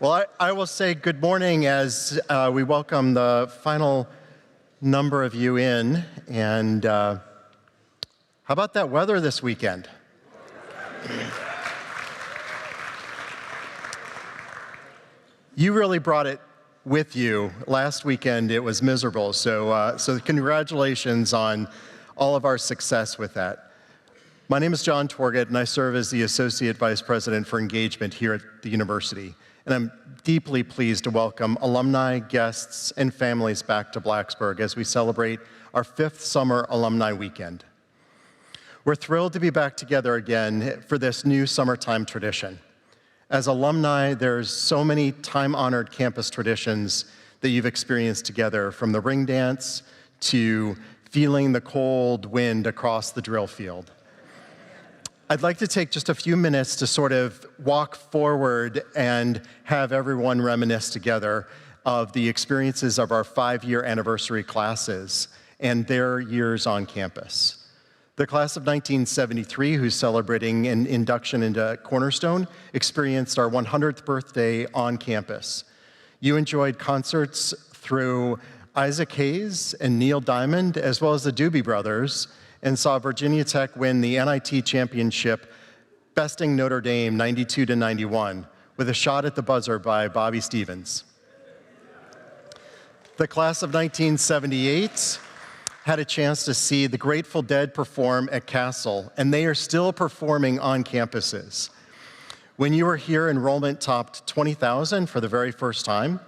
Well, I will say good morning as we welcome the final number of you in. And how about that weather this weekend? You really brought it with you. Last weekend it was miserable, so congratulations on all of our success with that. My name is John Torget, and I serve as the Associate Vice President for Engagement here at the university. And I'm deeply pleased to welcome alumni, guests, and families back to Blacksburg as we celebrate our 5th Summer Alumni Weekend. We're thrilled to be back together again for this new summertime tradition. As alumni, there's so many time-honored campus traditions that you've experienced together, from the ring dance to feeling the cold wind across the drill field. I'd like to take just a few minutes to sort of walk forward and have everyone reminisce together of the experiences of our 5-year anniversary classes and their years on campus. The class of 1973, who's celebrating an induction into Cornerstone, experienced our 100th birthday on campus. You enjoyed concerts through Isaac Hayes and Neil Diamond, as well as the Doobie Brothers, and saw Virginia Tech win the NIT championship, besting Notre Dame 92-91, with a shot at the buzzer by Bobby Stevens. The class of 1978 had a chance to see the Grateful Dead perform at Castle, and they are still performing on campuses. When you were here, enrollment topped 20,000 for the very first time,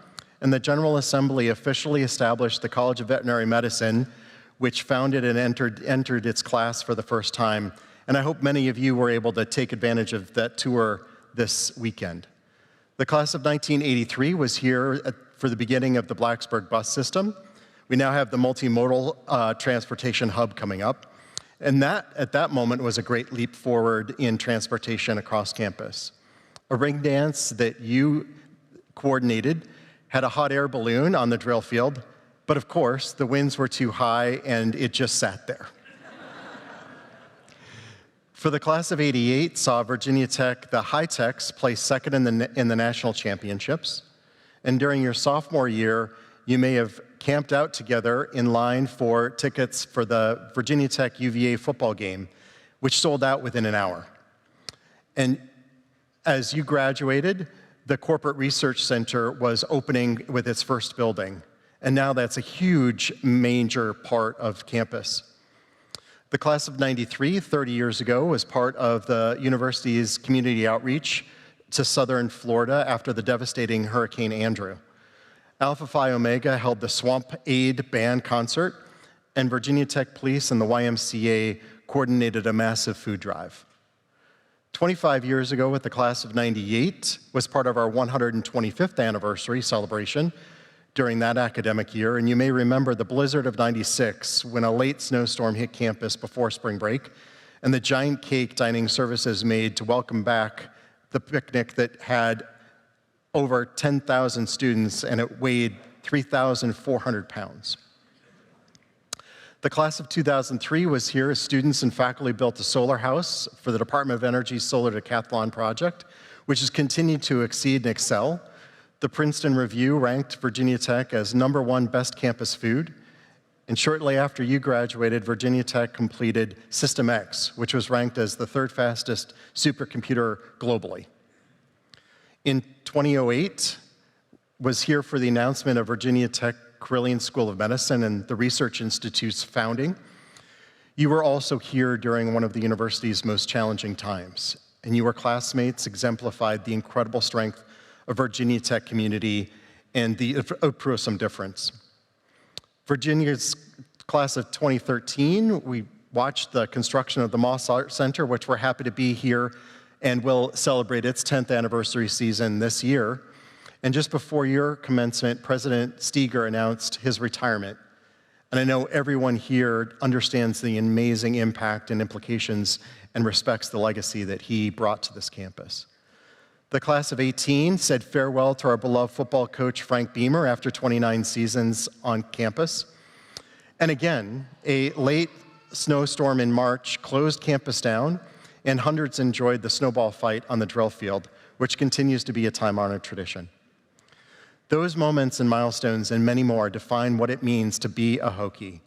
and the General Assembly officially established the College of Veterinary Medicine, which founded and entered its class for the first time. And I hope many of you were able to take advantage of that tour this weekend. The class of 1983 was here for the beginning of the Blacksburg bus system. We now have the multimodal transportation hub coming up. And that, at that moment, was a great leap forward in transportation across campus. A ring dance that you coordinated had a hot air balloon on the drill field, but of course, the winds were too high and it just sat there. For the class of '88, saw Virginia Tech, the High Techs, place second in the national championships. And during your sophomore year, you may have camped out together in line for tickets for the Virginia Tech UVA football game, which sold out within an hour. And as you graduated, the Corporate Research Center was opening with its first building. And now that's a huge, major part of campus. The class of '93, 30 years ago, was part of the university's community outreach to southern Florida after the devastating Hurricane Andrew. Alpha Phi Omega held the Swamp Aid Band concert, and Virginia Tech Police and the YMCA coordinated a massive food drive. 25 years ago, with the class of '98, was part of our 125th anniversary celebration during that academic year, and you may remember the blizzard of '96 when a late snowstorm hit campus before spring break, and the giant cake dining services made to welcome back the picnic that had over 10,000 students, and it weighed 3,400 pounds. The class of 2003 was here as students and faculty built a solar house for the Department of Energy's Solar Decathlon project, which has continued to exceed and excel. The Princeton Review ranked Virginia Tech as #1 best campus food. And shortly after you graduated, Virginia Tech completed System X, which was ranked as the 3rd fastest supercomputer globally. In 2008, was here for the announcement of Virginia Tech Carilion School of Medicine and the Research Institute's founding. You were also here during one of the university's most challenging times, and your classmates exemplified the incredible strength of Virginia Tech community and the Opruisum difference. Virginia's class of 2013, we watched the construction of the Moss Art Center, which we're happy to be here and will celebrate its 10th anniversary season this year. And just before your commencement, President Steger announced his retirement. And I know everyone here understands the amazing impact and implications and respects the legacy that he brought to this campus. The class of '18 said farewell to our beloved football coach, Frank Beamer, after 29 seasons on campus. And again, a late snowstorm in March closed campus down, and hundreds enjoyed the snowball fight on the drill field, which continues to be a time-honored tradition. Those moments and milestones and many more define what it means to be a Hokie.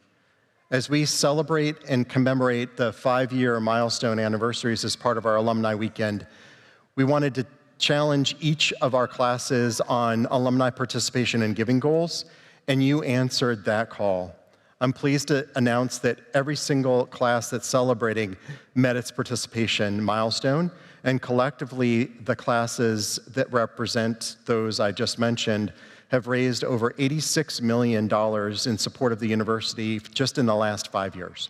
As we celebrate and commemorate the 5-year milestone anniversaries as part of our Alumni Weekend, we wanted to challenge each of our classes on alumni participation and giving goals, and you answered that call. I'm pleased to announce that every single class that's celebrating met its participation milestone, and collectively, the classes that represent those I just mentioned have raised over $86 million in support of the university just in the last 5 years.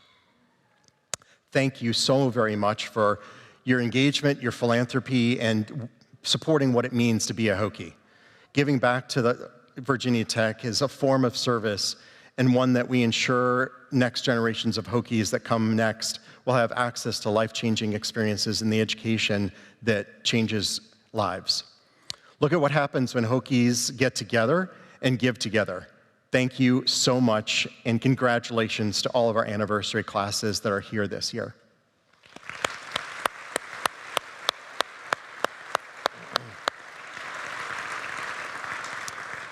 Thank you so very much for your engagement, your philanthropy, and supporting what it means to be a Hokie. Giving back to the Virginia Tech is a form of service and one that we ensure next generations of Hokies that come next will have access to life-changing experiences in the education that changes lives. Look at what happens when Hokies get together and give together. Thank you so much, and congratulations to all of our anniversary classes that are here this year.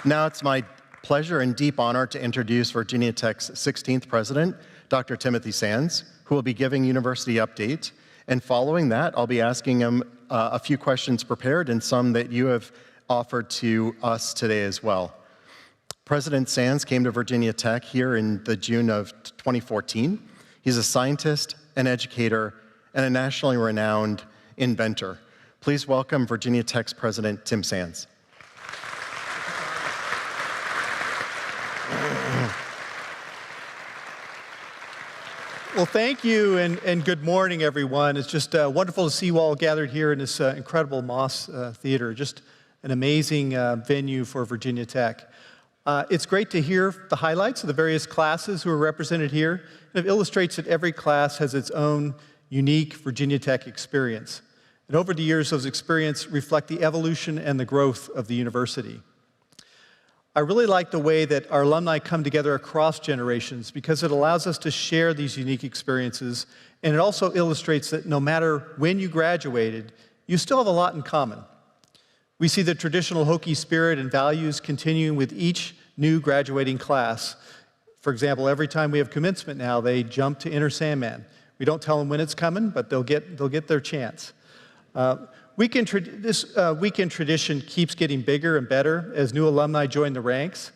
Now it's my pleasure and deep honor to introduce Virginia Tech's 16th president, Dr. Timothy Sands, who will be giving university update. And following that, I'll be asking him a few questions prepared and some that you have offered to us today as well. President Sands came to Virginia Tech here in the June of 2014. He's a scientist, an educator, and a nationally renowned inventor. Please welcome Virginia Tech's President, Tim Sands. Well, thank you, and good morning, everyone. It's just wonderful to see you all gathered here in this incredible Moss Theater, just an amazing venue for Virginia Tech. It's great to hear the highlights of the various classes who are represented here. And it illustrates that every class has its own unique Virginia Tech experience. And over the years, those experiences reflect the evolution and the growth of the university. I really like the way that our alumni come together across generations because it allows us to share these unique experiences, and it also illustrates that no matter when you graduated, you still have a lot in common. We see the traditional Hokie spirit and values continuing with each new graduating class. For example, every time we have commencement now, they jump to Enter Sandman. We don't tell them when it's coming, but they'll get their chance. This weekend tradition keeps getting bigger and better as new alumni join the ranks.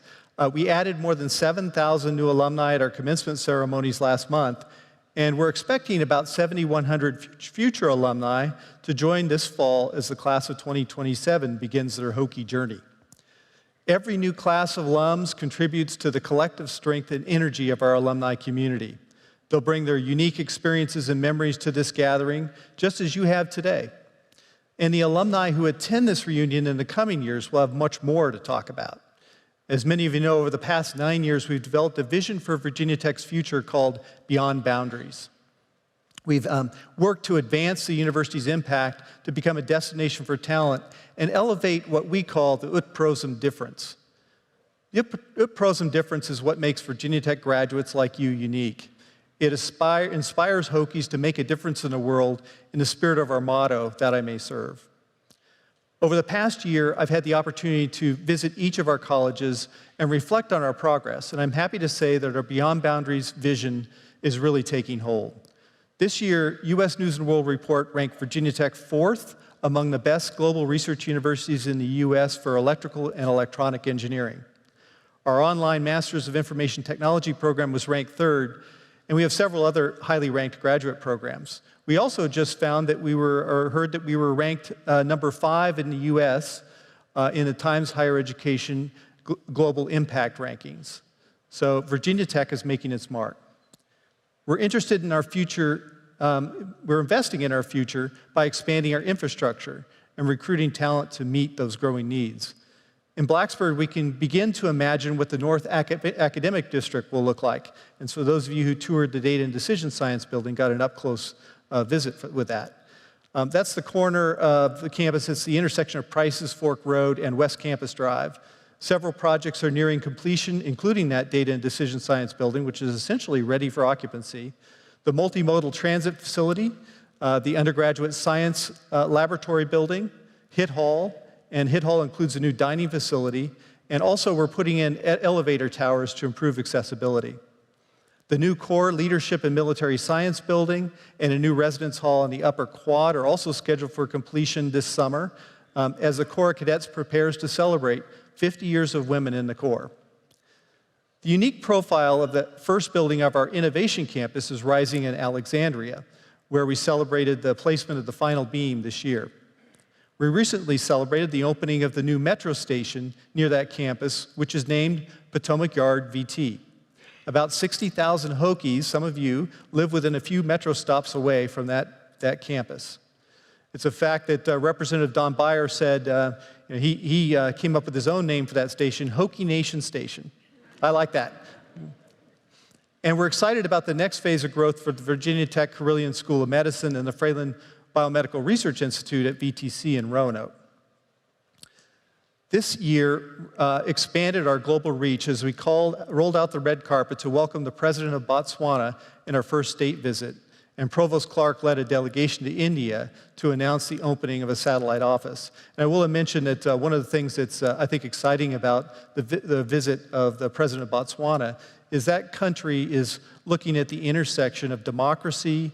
We added more than 7,000 new alumni at our commencement ceremonies last month, and we're expecting about 7,100 future alumni to join this fall as the class of 2027 begins their Hokie journey. Every new class of alums contributes to the collective strength and energy of our alumni community. They'll bring their unique experiences and memories to this gathering, just as you have today. And the alumni who attend this reunion in the coming years will have much more to talk about. As many of you know, over the past 9 years, we've developed a vision for Virginia Tech's future called Beyond Boundaries. We've worked to advance the university's impact to become a destination for talent and elevate what we call the ut prosum difference. The ut prosum difference is what makes Virginia Tech graduates like you unique. It inspires Hokies to make a difference in the world in the spirit of our motto, that I may serve. Over the past year, I've had the opportunity to visit each of our colleges and reflect on our progress, and I'm happy to say that our Beyond Boundaries vision is really taking hold. This year, U.S. News & World Report ranked Virginia Tech 4th among the best global research universities in the U.S. for electrical and electronic engineering. Our online Masters of Information Technology program was ranked 3rd, and we have several other highly ranked graduate programs. We also just found that heard that we were ranked number 5 in the U.S. In the Times Higher Education Global Impact Rankings. So Virginia Tech is making its mark. We're interested in our future, we're investing in our future by expanding our infrastructure and recruiting talent to meet those growing needs. In Blacksburg, we can begin to imagine what the North Academic District will look like. And so those of you who toured the Data and Decision Science building got an up-close visit with that. That's the corner of the campus. It's the intersection of Price's Fork Road and West Campus Drive. Several projects are nearing completion, including that Data and Decision Science building, which is essentially ready for occupancy. The multimodal transit facility, the undergraduate science laboratory building, HIT Hall, and HIT Hall includes a new dining facility, And also, we're putting in elevator towers to improve accessibility. The new Corps Leadership and Military Science Building and a new residence hall in the Upper Quad are also scheduled for completion this summer as the Corps of Cadets prepares to celebrate 50 years of women in the Corps. The unique profile of the first building of our Innovation Campus is rising in Alexandria, where we celebrated the placement of the final beam this year. We recently celebrated the opening of the new metro station near that campus, which is named Potomac Yard VT. About 60,000 Hokies, some of you, live within a few metro stops away from that campus. It's a fact that Representative Don Beyer said he came up with his own name for that station, Hokie Nation Station. I like that. And we're excited about the next phase of growth for the Virginia Tech Carilion School of Medicine and the Fralin Biomedical Research Institute at VTC in Roanoke. This year expanded our global reach as we rolled out the red carpet to welcome the President of Botswana in our first state visit, and Provost Clark led a delegation to India to announce the opening of a satellite office. And I will mention that one of the things that's, I think, exciting about the visit of the President of Botswana is that country is looking at the intersection of democracy,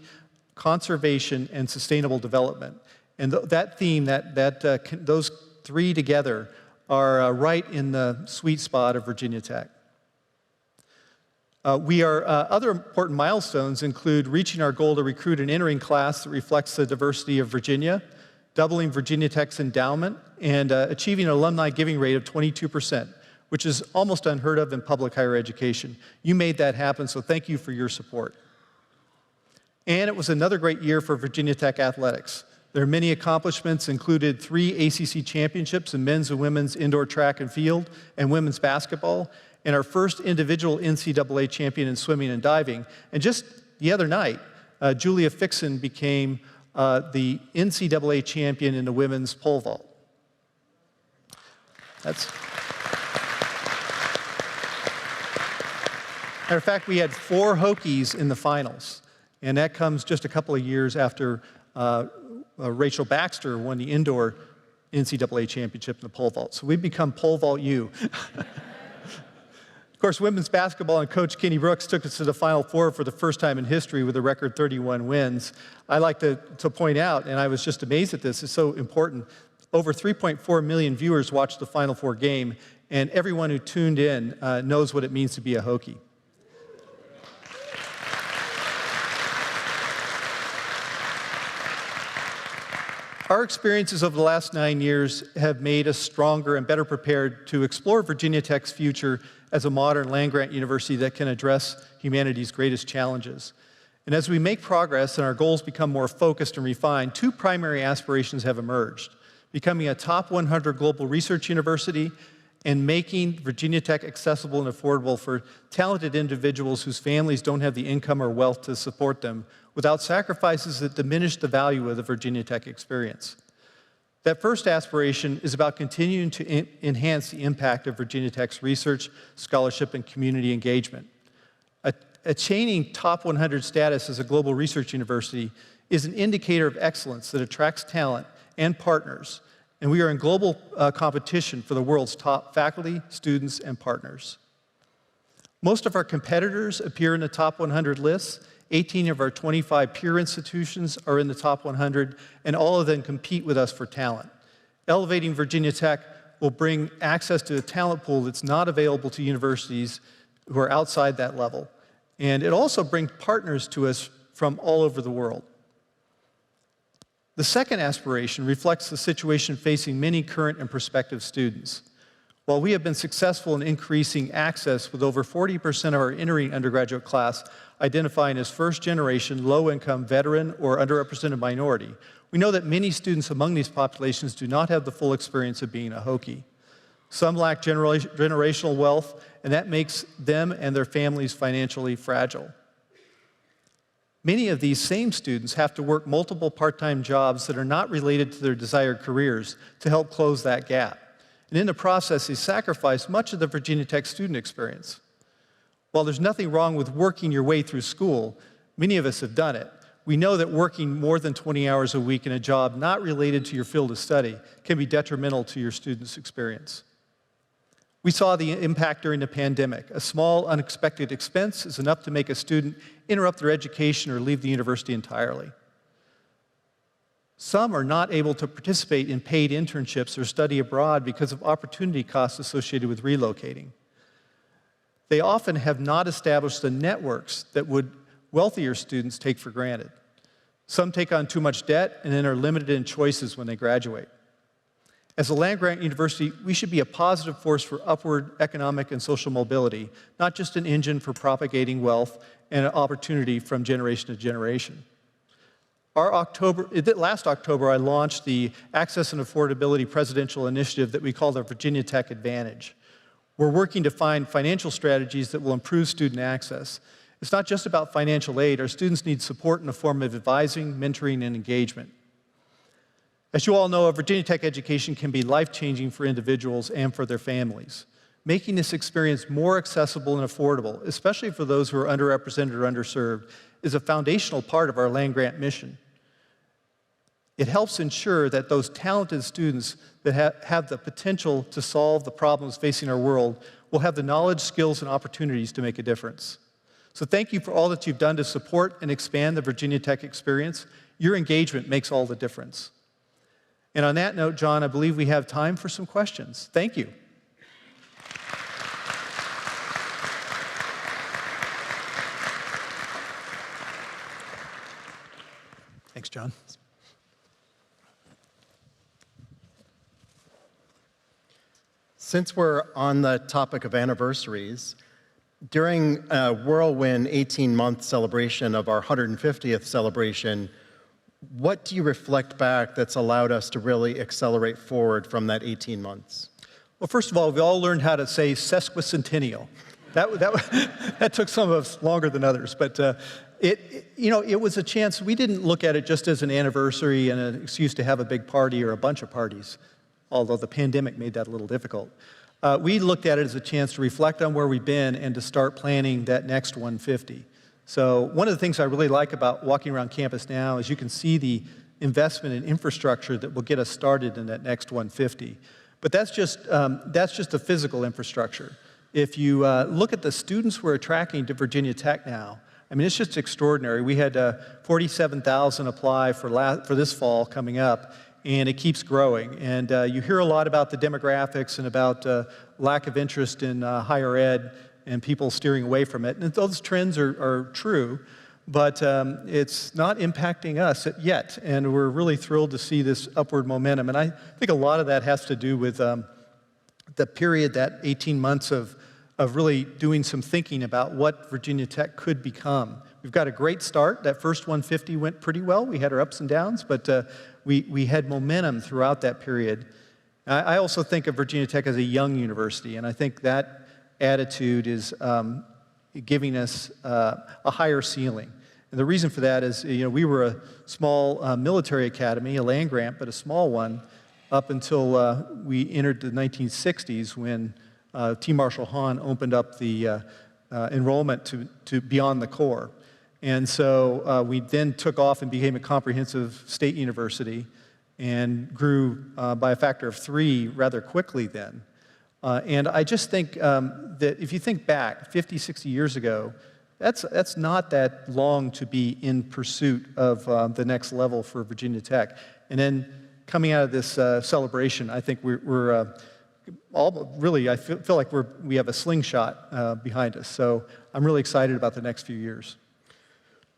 conservation, and sustainable development. And that theme, those three together are right in the sweet spot of Virginia Tech. Other important milestones include reaching our goal to recruit an entering class that reflects the diversity of Virginia, doubling Virginia Tech's endowment, and achieving an alumni giving rate of 22%, which is almost unheard of in public higher education. You made that happen, so thank you for your support. And it was another great year for Virginia Tech athletics. There are many accomplishments, included 3 ACC championships in men's and women's indoor track and field and women's basketball, and our first individual NCAA champion in swimming and diving. And just the other night, Julia Fixon became the NCAA champion in the women's pole vault. Matter of fact, we had 4 Hokies in the finals, and that comes just a couple of years after Rachel Baxter won the indoor NCAA championship in the pole vault. So we've become Pole Vault U. Of course, women's basketball and Coach Kenny Brooks took us to the Final Four for the first time in history with a record 31 wins. I like to point out, and I was just amazed at this, it's so important, over 3.4 million viewers watched the Final Four game, and everyone who tuned in knows what it means to be a Hokie. Our experiences over the last 9 years have made us stronger and better prepared to explore Virginia Tech's future as a modern land-grant university that can address humanity's greatest challenges. And as we make progress and our goals become more focused and refined, 2 primary aspirations have emerged: becoming a top 100 global research university and making Virginia Tech accessible and affordable for talented individuals whose families don't have the income or wealth to support them without sacrifices that diminish the value of the Virginia Tech experience. That first aspiration is about continuing to enhance the impact of Virginia Tech's research, scholarship, and community engagement. Attaining top 100 status as a global research university is an indicator of excellence that attracts talent and partners, and we are in global competition for the world's top faculty, students, and partners. Most of our competitors appear in the top 100 lists. 18 of our 25 peer institutions are in the top 100, and all of them compete with us for talent. Elevating Virginia Tech will bring access to a talent pool that's not available to universities who are outside that level. And it also brings partners to us from all over the world. The second aspiration reflects the situation facing many current and prospective students. While we have been successful in increasing access with over 40% of our entering undergraduate class identifying as first-generation, low-income, veteran, or underrepresented minority, we know that many students among these populations do not have the full experience of being a Hokie. Some lack generational wealth, and that makes them and their families financially fragile. Many of these same students have to work multiple part-time jobs that are not related to their desired careers to help close that gap. And in the process, they sacrifice much of the Virginia Tech student experience. While there's nothing wrong with working your way through school, many of us have done it. We know that working more than 20 hours a week in a job not related to your field of study can be detrimental to your student's experience. We saw the impact during the pandemic. A small, unexpected expense is enough to make a student interrupt their education or leave the university entirely. Some are not able to participate in paid internships or study abroad because of opportunity costs associated with relocating. They often have not established the networks that wealthier students take for granted. Some take on too much debt and then are limited in choices when they graduate. As a land-grant university, we should be a positive force for upward economic and social mobility, not just an engine for propagating wealth and opportunity from generation to generation. Last October, I launched the Access and Affordability Presidential Initiative that we call the Virginia Tech Advantage. We're working to find financial strategies that will improve student access. It's not just about financial aid. Our students need support in the form of advising, mentoring, and engagement. As you all know, a Virginia Tech education can be life-changing for individuals and for their families. Making this experience more accessible and affordable, especially for those who are underrepresented or underserved, is a foundational part of our land-grant mission. It helps ensure that those talented students that have the potential to solve the problems facing our world will have the knowledge, skills, and opportunities to make a difference. So thank you for all that you've done to support and expand the Virginia Tech experience. Your engagement makes all the difference. And on that note, John, I believe we have time for some questions. Thank you. Thanks, John. Since we're on the topic of anniversaries, during a whirlwind 18-month celebration of our 150th celebration, what do you reflect back that's allowed us to really accelerate forward from that 18 months? Well, first of all, we all learned how to say sesquicentennial. That took some of us longer than others, but it was a chance. We didn't look at it just as an anniversary and an excuse to have a big party or a bunch of parties, although the pandemic made that a little difficult. We looked at it as a chance to reflect on where we've been and to start planning that next 150. So one of the things I really like about walking around campus now is you can see the investment in infrastructure that will get us started in that next 150. But that's just the physical infrastructure. If you look at the students we're attracting to Virginia Tech now, I mean, it's just extraordinary. We had 47,000 apply for this fall coming up, and it keeps growing. And you hear a lot about the demographics and about lack of interest in higher ed and people steering away from it. And those trends are true, but it's not impacting us yet. And we're really thrilled to see this upward momentum. And I think a lot of that has to do with the period, that 18 months of really doing some thinking about what Virginia Tech could become. We've got a great start. That first 150 went pretty well. We had our ups and downs, but we had momentum throughout that period. I also think of Virginia Tech as a young university, and I think that attitude is giving us a higher ceiling. And the reason for that is, we were a small military academy, a land grant, but a small one, up until we entered the 1960s when T. Marshall Hahn opened up the enrollment to beyond the core. And so we then took off and became a comprehensive state university and grew by a factor of 3 rather quickly then. And I just think that if you think back 50, 60 years ago, that's not that long to be in pursuit of the next level for Virginia Tech. And then coming out of this celebration, I think we're all really, I feel like we have a slingshot behind us. So I'm really excited about the next few years.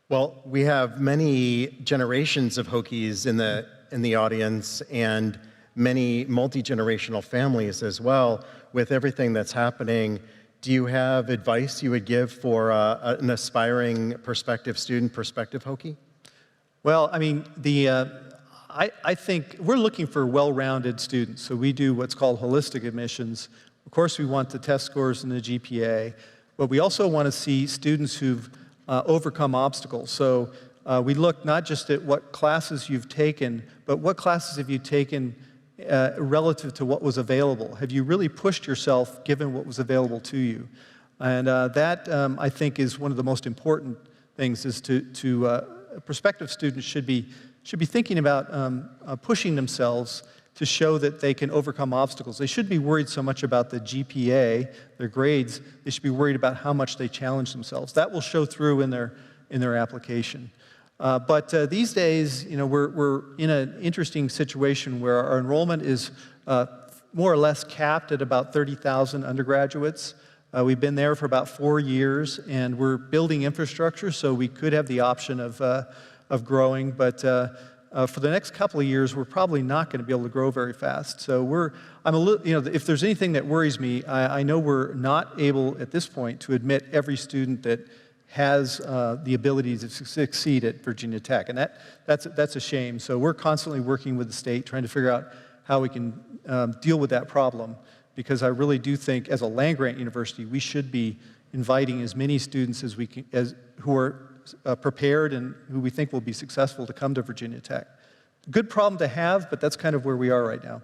Well, we have many generations of Hokies in the audience and many multi-generational families as well. With everything that's happening, do you have advice you would give for an aspiring prospective student, prospective Hokie? Well, I mean, I think we're looking for well-rounded students. So we do what's called holistic admissions. Of course, we want the test scores and the GPA, but we also want to see students who've overcome obstacles. So we look not just at what classes you've taken, but what classes have you taken relative to what was available? Have you really pushed yourself given what was available to you? And that, I think, is one of the most important things, is to prospective students should be thinking about pushing themselves to show that they can overcome obstacles. They shouldn't be worried so much about the GPA, their grades. They should be worried about how much they challenge themselves. That will show through in their application. But these days, we're in an interesting situation where our enrollment is more or less capped at about 30,000 undergraduates. We've been there for about 4 years, and we're building infrastructure, so we could have the option of growing. But for the next couple of years, we're probably not going to be able to grow very fast. So I'm a little, if there's anything that worries me, I know we're not able at this point to admit every student that has the ability to succeed at Virginia Tech, and that's a shame. So we're constantly working with the state, trying to figure out how we can deal with that problem, because I really do think, as a land-grant university, we should be inviting as many students as we can, who are prepared and who we think will be successful to come to Virginia Tech. Good problem to have, but that's kind of where we are right now.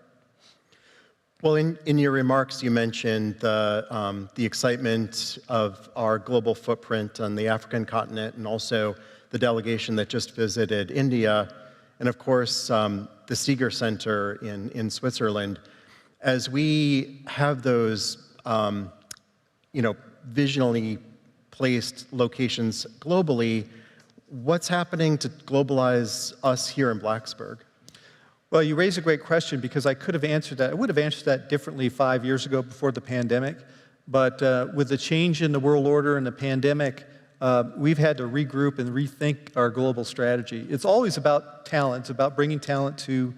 Well, in your remarks, you mentioned the excitement of our global footprint on the African continent, and also the delegation that just visited India, and of course, the Seeger Center in Switzerland. As we have those, visionally placed locations globally, what's happening to globalize us here in Blacksburg? Well, you raise a great question, because I could have answered that. I would have answered that differently 5 years ago before the pandemic. But with the change in the world order and the pandemic, we've had to regroup and rethink our global strategy. It's always about talent. It's about bringing talent to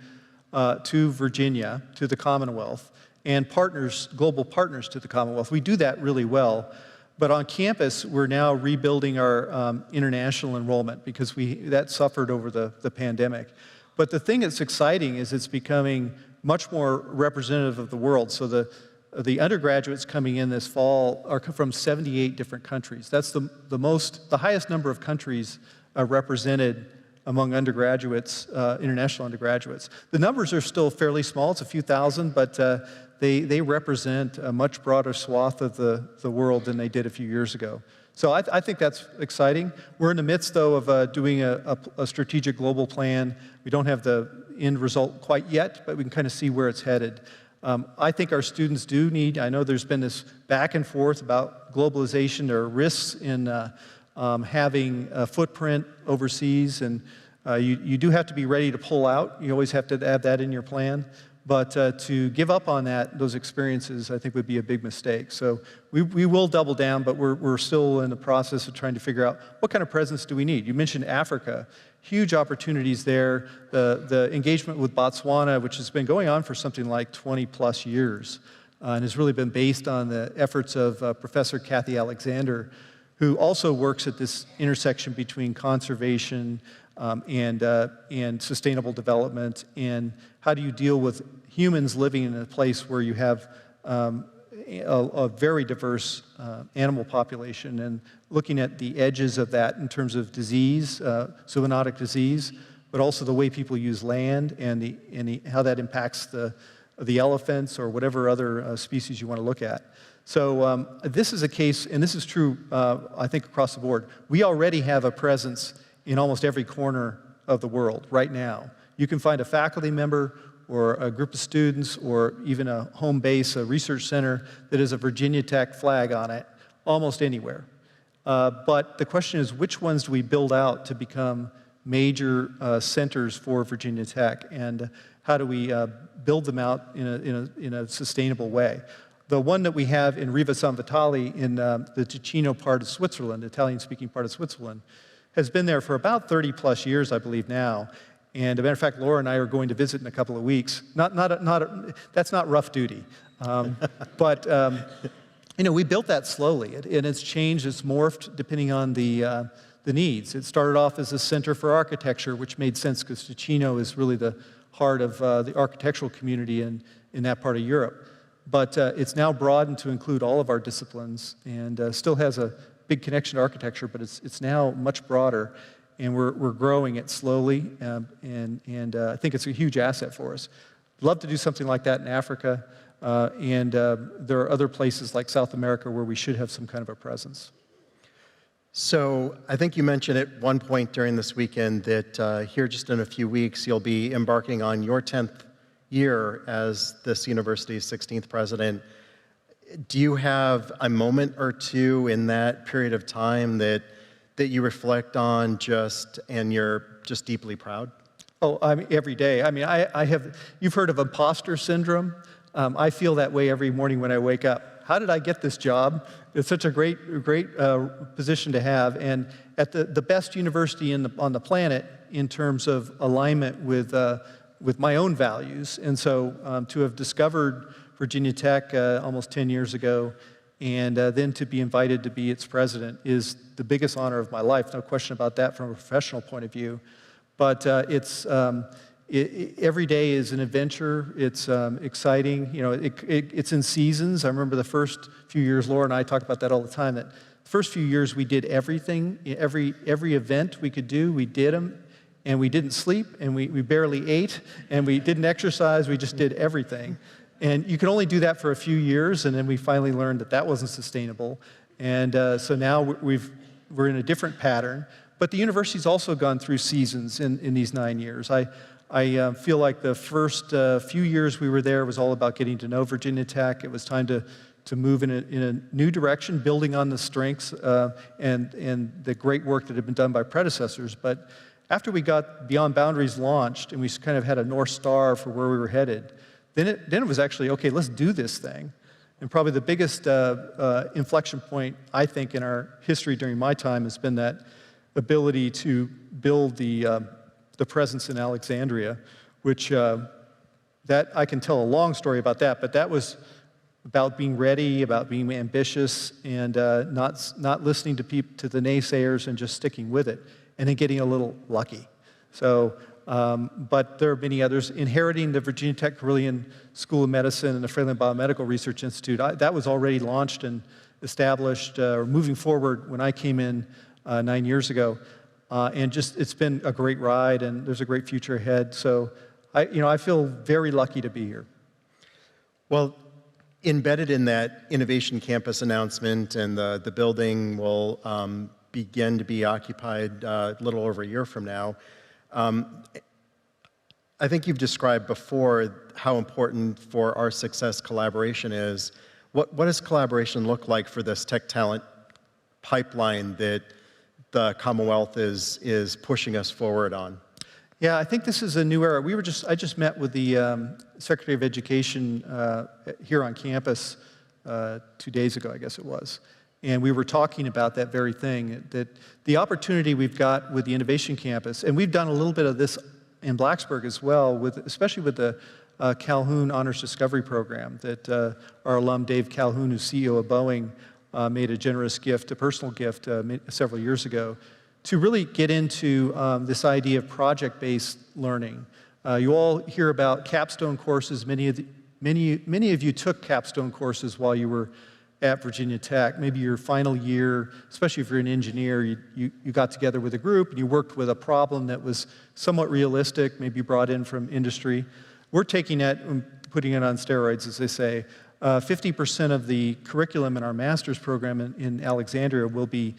Virginia, to the Commonwealth, and global partners to the Commonwealth. We do that really well. But on campus, we're now rebuilding our international enrollment, because that suffered over the pandemic. But the thing that's exciting is it's becoming much more representative of the world. So the undergraduates coming in this fall are from 78 different countries. That's the highest number of countries represented among undergraduates, international undergraduates. The numbers are still fairly small. It's a few thousand, but they represent a much broader swath of the world than they did a few years ago. So I think that's exciting. We're in the midst, though, of doing a strategic global plan. We don't have the end result quite yet, but we can kind of see where it's headed. I think our students do need, I know there's been this back and forth about globalization. There are risks in having a footprint overseas, and you do have to be ready to pull out. You always have to have that in your plan. But to give up on those experiences, I think would be a big mistake. So we will double down, but we're still in the process of trying to figure out what kind of presence do we need. You mentioned Africa. Huge opportunities there. The engagement with Botswana, which has been going on for something like 20-plus years, and has really been based on the efforts of Professor Kathy Alexander, who also works at this intersection between conservation and sustainable development, and how do you deal with humans living in a place where you have a very diverse animal population, and looking at the edges of that in terms of disease, zoonotic disease, but also the way people use land and how that impacts the elephants or whatever other species you want to look at. So this is a case, and this is true, I think, across the board. We already have a presence in almost every corner of the world right now. You can find a faculty member or a group of students or even a home base, a research center that has a Virginia Tech flag on it almost anywhere. But the question is, which ones do we build out to become major centers for Virginia Tech, and how do we build them out in a sustainable way? The one that we have in Riva San Vitale in the Ticino part of Switzerland, Italian-speaking part of Switzerland, has been there for about 30-plus years, I believe now. And as a matter of fact, Laura and I are going to visit in a couple of weeks. That's not rough duty. But we built that slowly, and it's changed, it's morphed depending on the needs. It started off as a center for architecture, which made sense because Ticino is really the heart of the architectural community in that part of Europe. But it's now broadened to include all of our disciplines, and still has a big connection to architecture, but it's now much broader, and we're growing it slowly, and I think it's a huge asset for us. Love to do something like that in Africa, and there are other places like South America where we should have some kind of a presence. So I think you mentioned at one point during this weekend that here just in a few weeks you'll be embarking on your 10th year as this university's 16th president. Do you have a moment or two in that period of time that you reflect on and you're just deeply proud? Oh, I mean, every day. I mean, you've heard of imposter syndrome. I feel that way every morning when I wake up. How did I get this job? It's such a great position to have, and at the best university on the planet in terms of alignment with my own values. And so to have discovered Virginia Tech almost 10 years ago, and then to be invited to be its president is the biggest honor of my life, no question about that from a professional point of view. But every day is an adventure. It's exciting. You know, it's in seasons. I remember the first few years, Laura and I talk about that all the time, that the first few years we did everything. Every event we could do, we did them. And we didn't sleep, and we barely ate, and we didn't exercise. We just did everything. And you can only do that for a few years, and then we finally learned that that wasn't sustainable. And so now we're in a different pattern. But the university's also gone through seasons in these 9 years. I feel like the first few years we were there was all about getting to know Virginia Tech. It was time to move in a new direction, building on the strengths and the great work that had been done by predecessors. But after we got Beyond Boundaries launched and we kind of had a North Star for where we were headed, then it was actually, okay, let's do this thing. And probably the biggest inflection point, I think, in our history during my time has been that ability to build the presence in Alexandria, which that I can tell a long story about that, but that was about being ready, about being ambitious, and not listening to the naysayers and just sticking with it, and then getting a little lucky. So, but there are many others. Inheriting the Virginia Tech Carilion School of Medicine and the Fralin Biomedical Research Institute, that was already launched and established, moving forward when I came in 9 years ago. And just, it's been a great ride, and there's a great future ahead. So, I feel very lucky to be here. Well, embedded in that Innovation Campus announcement, and the building will begin to be occupied a little over a year from now. I think you've described before how important for our success collaboration is. What does collaboration look like for this tech talent pipeline that the Commonwealth is pushing us forward on? Yeah, I think this is a new era. I just met with the Secretary of Education here on campus 2 days ago, I guess it was. And we were talking about that very thing, that the opportunity we've got with the Innovation Campus, and we've done a little bit of this in Blacksburg as well, especially with the Calhoun Honors Discovery Program, that our alum Dave Calhoun, who's CEO of Boeing, made a generous gift, a personal gift several years ago, to really get into this idea of project-based learning. You all hear about capstone courses. Many of you took capstone courses while you were at Virginia Tech. Maybe your final year, especially if you're an engineer, you got together with a group and you worked with a problem that was somewhat realistic, maybe brought in from industry. We're taking that and putting it on steroids, as they say. 50% of the curriculum in our master's program in Alexandria will be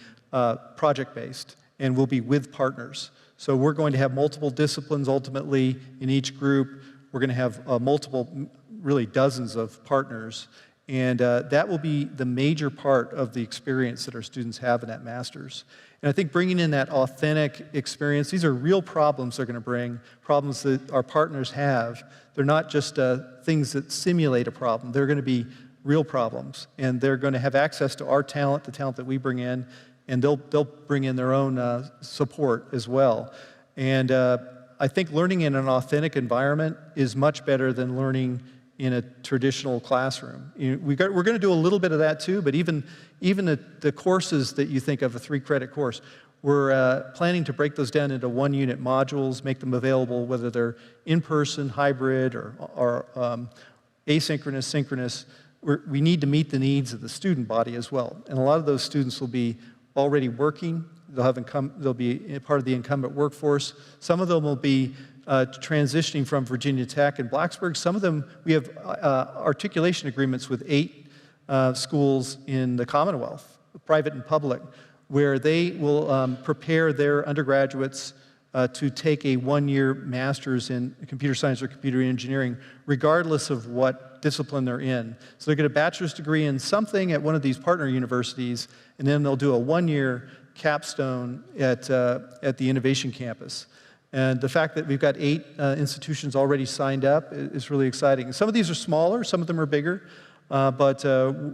project-based and will be with partners. So we're going to have multiple disciplines ultimately in each group. We're going to have multiple, really dozens of partners. And that will be the major part of the experience that our students have in that master's. And I think bringing in that authentic experience, these are real problems they're going to bring, problems that our partners have. They're not just things that simulate a problem. They're going to be real problems. And they're going to have access to our talent, the talent that we bring in, and they'll bring in their own support as well. And I think learning in an authentic environment is much better than learning in a traditional classroom. We're going to do a little bit of that too, but even the courses that you think of, a 3-credit course, we're planning to break those down into 1-unit modules, make them available whether they're in-person, hybrid, or asynchronous, synchronous. We need to meet the needs of the student body as well. And a lot of those students will be already working. They'll be part of the incumbent workforce. Some of them will be transitioning from Virginia Tech and Blacksburg. Some of them, we have articulation agreements with 8 schools in the Commonwealth, private and public, where they will prepare their undergraduates to take a one-year master's in computer science or computer engineering, regardless of what discipline they're in. So they get a bachelor's degree in something at one of these partner universities, and then they'll do a one-year capstone at the Innovation Campus. And the fact that we've got 8 institutions already signed up is really exciting. Some of these are smaller, some of them are bigger, but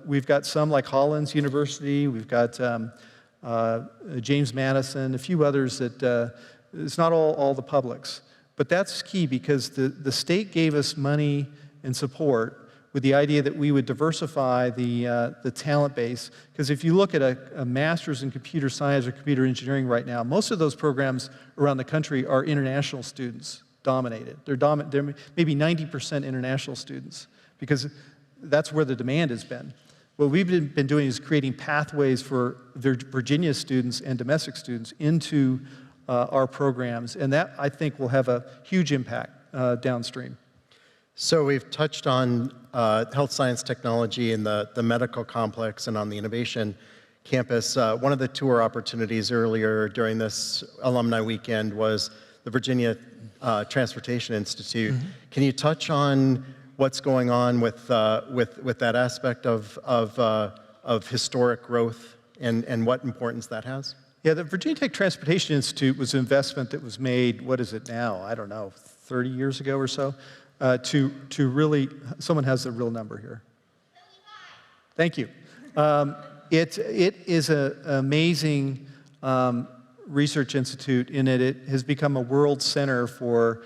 we've got some like Hollins University, we've got James Madison, a few others that it's not all the publics. But that's key because the state gave us money and support with the idea that we would diversify the talent base. Because if you look at a master's in computer science or computer engineering right now, most of those programs around the country are international students dominated. They're maybe 90% international students because that's where the demand has been. What we've been doing is creating pathways for Virginia students and domestic students into our programs, and that, I think, will have a huge impact downstream. So we've touched on health science technology in the medical complex and on the innovation campus. One of the tour opportunities earlier during this Alumni Weekend was the Virginia Transportation Institute. Mm-hmm. Can you touch on what's going on with that aspect of historic growth and what importance that has? Yeah, the Virginia Tech Transportation Institute was an investment that was made, what is it now? I don't know, 30 years ago or so, to really, someone has the real number here. Thank you. It is an amazing research institute in that it has become a world center for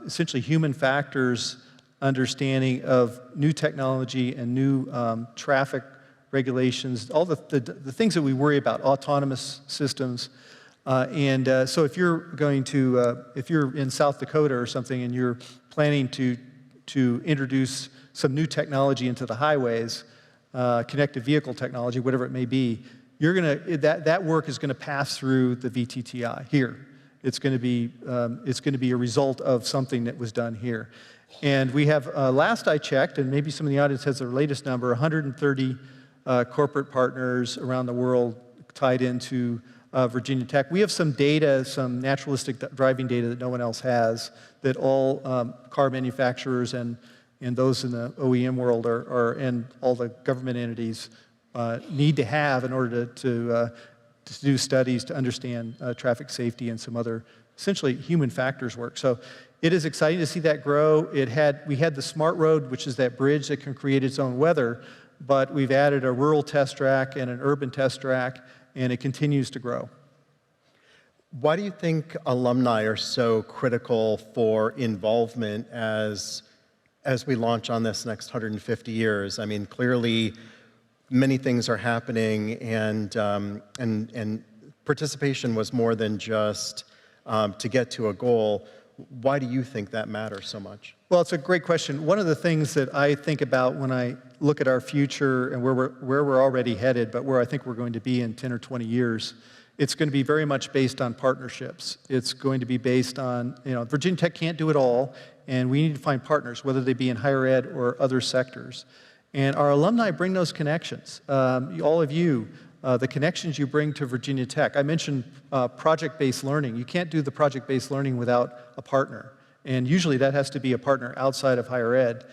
essentially human factors understanding of new technology and new traffic regulations, all the things that we worry about, autonomous systems. So if you're going to, if you're in South Dakota or something and you're planning to introduce some new technology into the highways, connected vehicle technology, whatever it may be, you're gonna, that work is gonna pass through the VTTI here. It's gonna be a result of something that was done here. And we have, last I checked, and maybe some of the audience has the latest number, 130 corporate partners around the world tied into Virginia Tech. We have some data, some naturalistic driving data that no one else has, that all car manufacturers and those in the OEM world and all the government entities need to have in order to do studies to understand traffic safety and some other essentially human factors work. So it is exciting to see that grow. We had the Smart Road, which is that bridge that can create its own weather, but we've added a rural test track and an urban test track, and it continues to grow. Why do you think alumni are so critical for involvement as we launch on this next 150 years? I mean, clearly many things are happening, and participation was more than just to get to a goal. Why do you think that matters so much? Well, it's a great question. One of the things that I think about when I look at our future and where we're already headed, but where I think we're going to be in 10 or 20 years, it's going to be very much based on partnerships. It's going to be based on, Virginia Tech can't do it all, and we need to find partners, whether they be in higher ed or other sectors. And our alumni bring those connections. All of you, the connections you bring to Virginia Tech. I mentioned project-based learning. You can't do the project-based learning without a partner. And usually that has to be a partner outside of higher ed.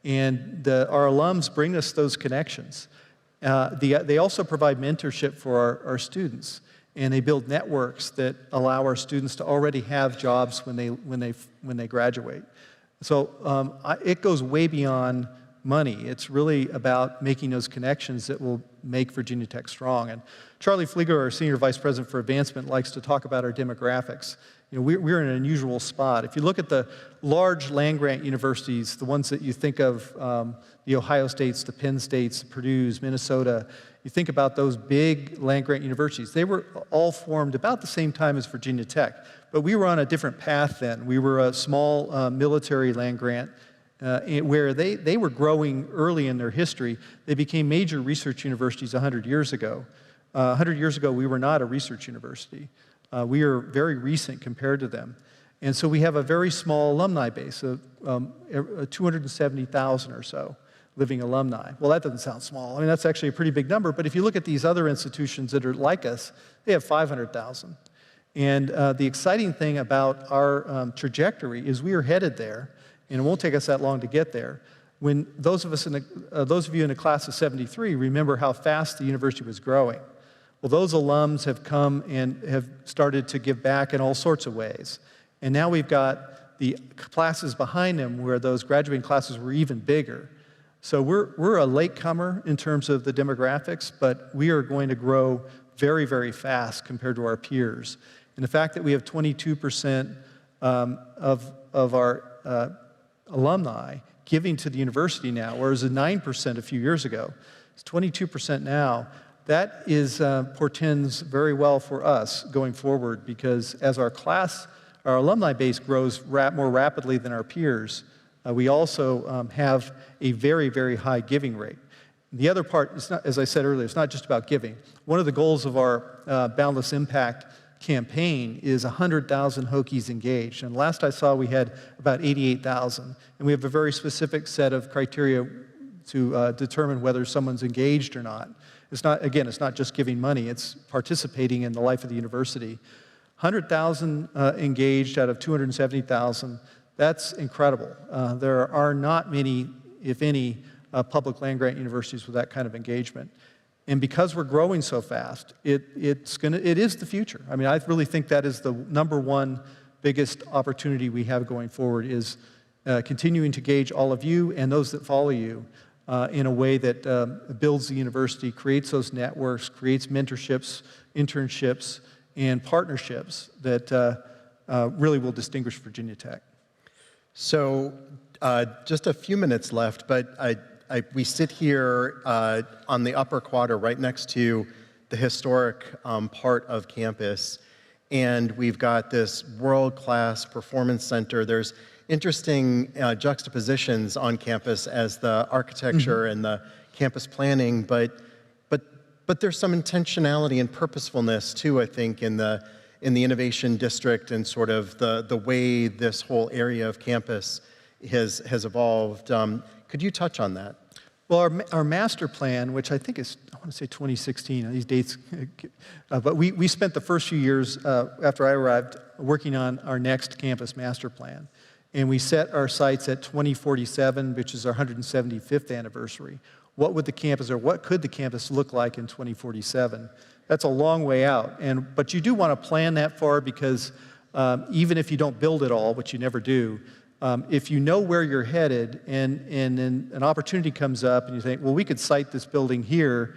And our alums bring us those connections. They also provide mentorship for our students. And they build networks that allow our students to already have jobs when they graduate. So it goes way beyond money. It's really about making those connections that will make Virginia Tech strong. And Charlie Flieger, our Senior Vice President for Advancement, likes to talk about our demographics. We're in an unusual spot. If you look at the large land-grant universities, the ones that you think of, the Ohio States, the Penn States, the Purdue's, Minnesota, you think about those big land-grant universities. They were all formed about the same time as Virginia Tech, but we were on a different path then. We were a small military land-grant where they were growing early in their history. They became major research universities 100 years ago. 100 years ago, we were not a research university. We are very recent compared to them. And so we have a very small alumni base of 270,000 or so living alumni. Well, that doesn't sound small. I mean, that's actually a pretty big number. But if you look at these other institutions that are like us, they have 500,000. And the exciting thing about our trajectory is we are headed there, and it won't take us that long to get there. When those of you in the class of '73 remember how fast the university was growing. Well, those alums have come and have started to give back in all sorts of ways. And now we've got the classes behind them where those graduating classes were even bigger. So we're a latecomer in terms of the demographics, but we are going to grow very, very fast compared to our peers. And the fact that we have 22% of our alumni giving to the university now, whereas it was 9% a few years ago, it's 22% now. That portends very well for us going forward, because as our alumni base grows more rapidly than our peers, we also have a very, very high giving rate. The other part, it's not, as I said earlier, it's not just about giving. One of the goals of our Boundless Impact campaign is 100,000 Hokies engaged. And last I saw, we had about 88,000. And we have a very specific set of criteria to determine whether someone's engaged or not. It's not just giving money, it's participating in the life of the university. 100,000 engaged out of 270,000, that's incredible. There are not many, if any, public land-grant universities with that kind of engagement. And because we're growing so fast, it is the future. I mean, I really think that is the number one biggest opportunity we have going forward, is continuing to engage all of you and those that follow you in a way that builds the university, creates those networks, creates mentorships, internships, and partnerships that really will distinguish Virginia Tech. So just a few minutes left, but we sit here on the upper quad, right next to the historic part of campus, and we've got this world-class performance center. There's interesting juxtapositions on campus as the architecture and the campus planning, but there's some intentionality and purposefulness too, I think, in the innovation district and sort of the way this whole area of campus has evolved. Could you touch on that? Well, our master plan, which I think is, I want to say 2016, these dates, but we spent the first few years after I arrived working on our next campus master plan. And we set our sights at 2047, which is our 175th anniversary. What would the campus, or what could the campus look like in 2047? That's a long way out, but you do want to plan that far, because even if you don't build it all, which you never do, if you know where you're headed and then an opportunity comes up and you think, well, we could site this building here,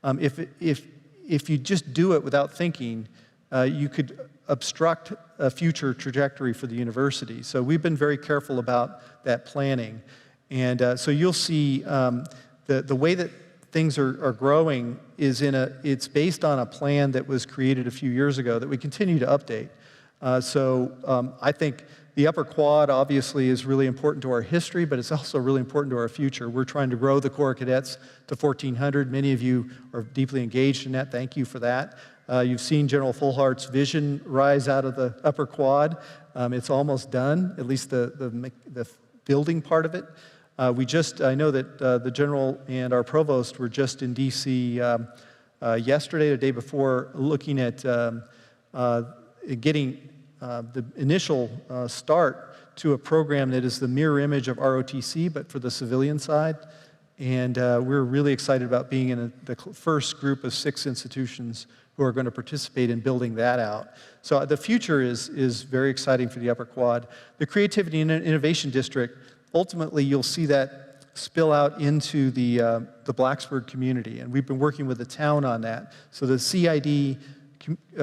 if you just do it without thinking, you could obstruct a future trajectory for the university. So we've been very careful about that planning. And so you'll see the way that things are growing is it's based on a plan that was created a few years ago that we continue to update. I think the upper quad obviously is really important to our history, but it's also really important to our future. We're trying to grow the Corps of Cadets to 1,400. Many of you are deeply engaged in that. Thank you for that. You've seen General Fulhart's vision rise out of the upper quad. It's almost done, at least the building part of it. I know that the General and our Provost were just in D.C. Yesterday, the day before, looking at getting the initial start to a program that is the mirror image of ROTC, but for the civilian side. And we're really excited about being in the first group of 6 institutions who are going to participate in building that out. So the future is very exciting for the upper quad. The Creativity and Innovation District, ultimately you'll see that spill out into the Blacksburg community, and we've been working with the town on that. So the CID,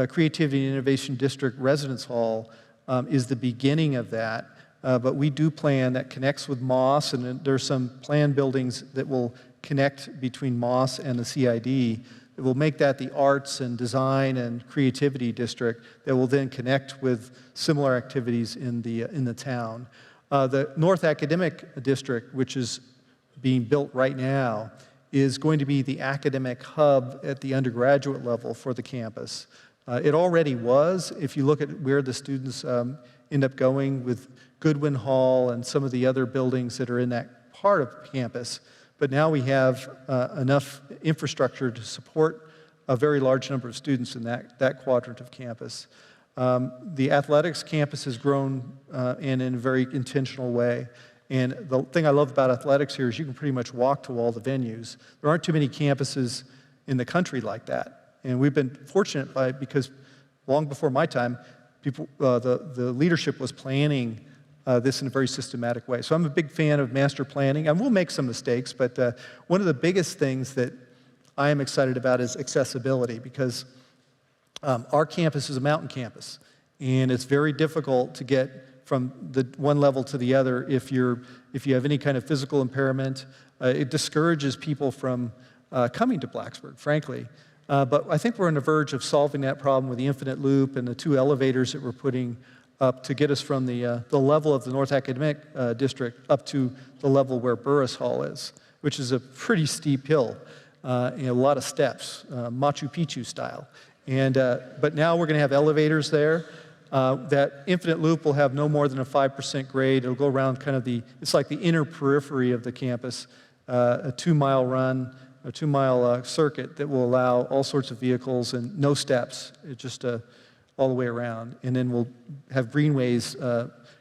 Creativity and Innovation District Residence Hall, is the beginning of that. But we do plan that connects with Moss, and there's some planned buildings that will connect between Moss and the CID. It will make that the arts and design and creativity district that will then connect with similar activities in the town. The North Academic District, which is being built right now, is going to be the academic hub at the undergraduate level for the campus. It already was. If you look at where the students end up going with Goodwin Hall and some of the other buildings that are in that part of campus, but now we have enough infrastructure to support a very large number of students in that quadrant of campus. The athletics campus has grown in a very intentional way. And the thing I love about athletics here is you can pretty much walk to all the venues. There aren't too many campuses in the country like that. And we've been fortunate because long before my time, the leadership was planning this in a very systematic way. So I'm a big fan of master planning. And we'll make some mistakes, but one of the biggest things that I am excited about is accessibility, because our campus is a mountain campus, and it's very difficult to get from the one level to the other if you have any kind of physical impairment. It discourages people from coming to Blacksburg, frankly. But I think we're on the verge of solving that problem with the infinite loop and the 2 elevators that we're putting up to get us from the level of the North Academic District up to the level where Burris Hall is, which is a pretty steep hill, a lot of steps, Machu Picchu style. But now we're going to have elevators there. That infinite loop will have no more than a 5% grade. It'll go around kind of it's like the inner periphery of the campus, a 2-mile run, a 2-mile circuit that will allow all sorts of vehicles and no steps, just all the way around. And then we'll have greenways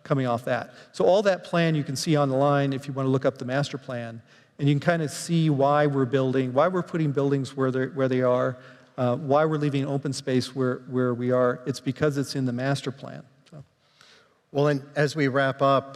coming off that. So all that plan you can see on the line if you want to look up the master plan. And you can kind of see why we're putting buildings where they are, why we're leaving open space where we are. It's because it's in the master plan. So. Well, and as we wrap up,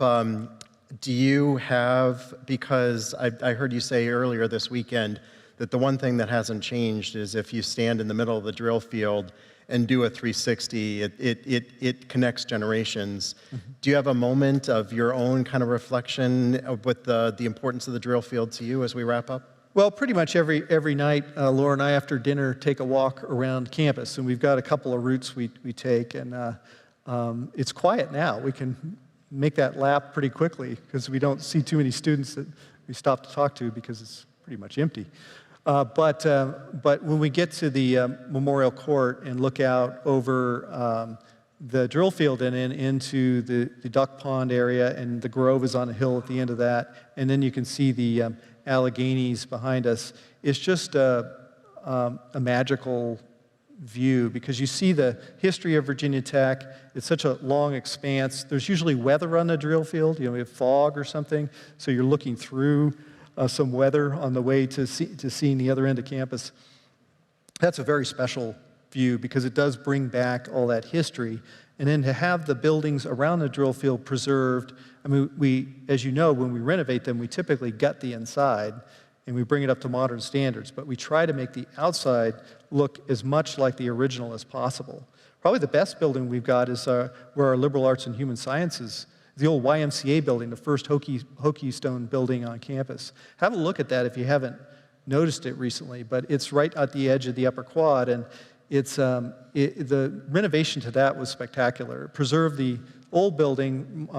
do you have, because I heard you say earlier this weekend that the one thing that hasn't changed is if you stand in the middle of the drill field and do a 360, it connects generations. Mm-hmm. Do you have a moment of your own kind of reflection with the importance of the drill field to you as we wrap up? Well, pretty much every night, Laura and I, after dinner, take a walk around campus, and we've got a couple of routes we take, and it's quiet now. We can make that lap pretty quickly because we don't see too many students that we stop to talk to because it's pretty much empty. But when we get to the Memorial Court and look out over the drill field and then into the duck pond area, and the Grove is on a hill at the end of that, and then you can see the Alleghenies behind us, it's just a magical view because you see the history of Virginia Tech. It's such a long expanse. There's usually weather on the drill field, we have fog or something, so you're looking through some weather on the way to seeing the other end of campus. That's a very special view because it does bring back all that history. And then to have the buildings around the drill field preserved, I mean, as you know, when we renovate them, we typically gut the inside and we bring it up to modern standards, but we try to make the outside look as much like the original as possible. Probably the best building we've got is where our liberal arts and human sciences, the old YMCA building, the first Hokie stone building on campus. Have a look at that if you haven't noticed it recently, but it's right at the edge of the upper quad, and the renovation to that was spectacular. It preserved the old building,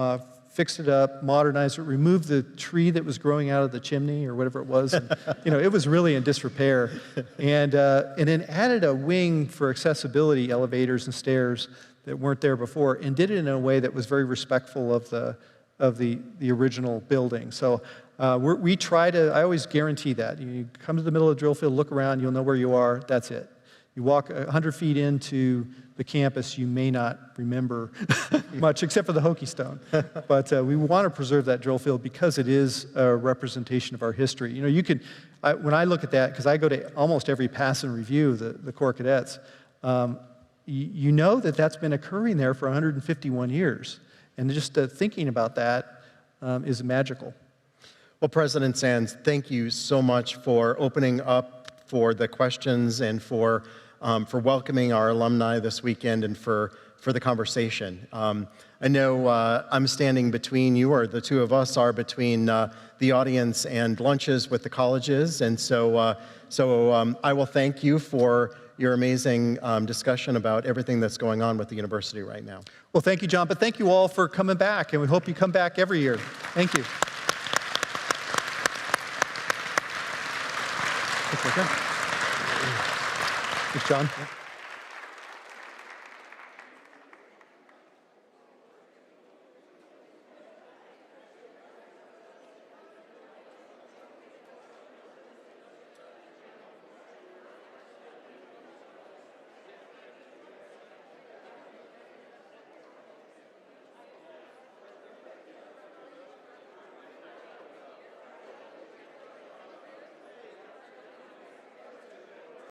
fixed it up, modernized it, removed the tree that was growing out of the chimney or whatever it was. And, it was really in disrepair. And then added a wing for accessibility, elevators and stairs that weren't there before, and did it in a way that was very respectful of the original building. So we try to, I always guarantee that. You come to the middle of the drill field, look around, you'll know where you are, that's it. You walk 100 feet into the campus, you may not remember much, except for the Hokie stone. But we want to preserve that drill field because it is a representation of our history. When I look at that, because I go to almost every pass and review, the Corps Cadets, you know that's been occurring there for 151 years. And just thinking about that is magical. Well, President Sands, thank you so much for opening up for the questions and for welcoming our alumni this weekend and for the conversation. I know I'm standing between you, or the two of us are between the audience and lunches with the colleges, and so I will thank you for your amazing discussion about everything that's going on with the university right now. Well, thank you, John, but thank you all for coming back, and we hope you come back every year. Thank you. Thanks, John.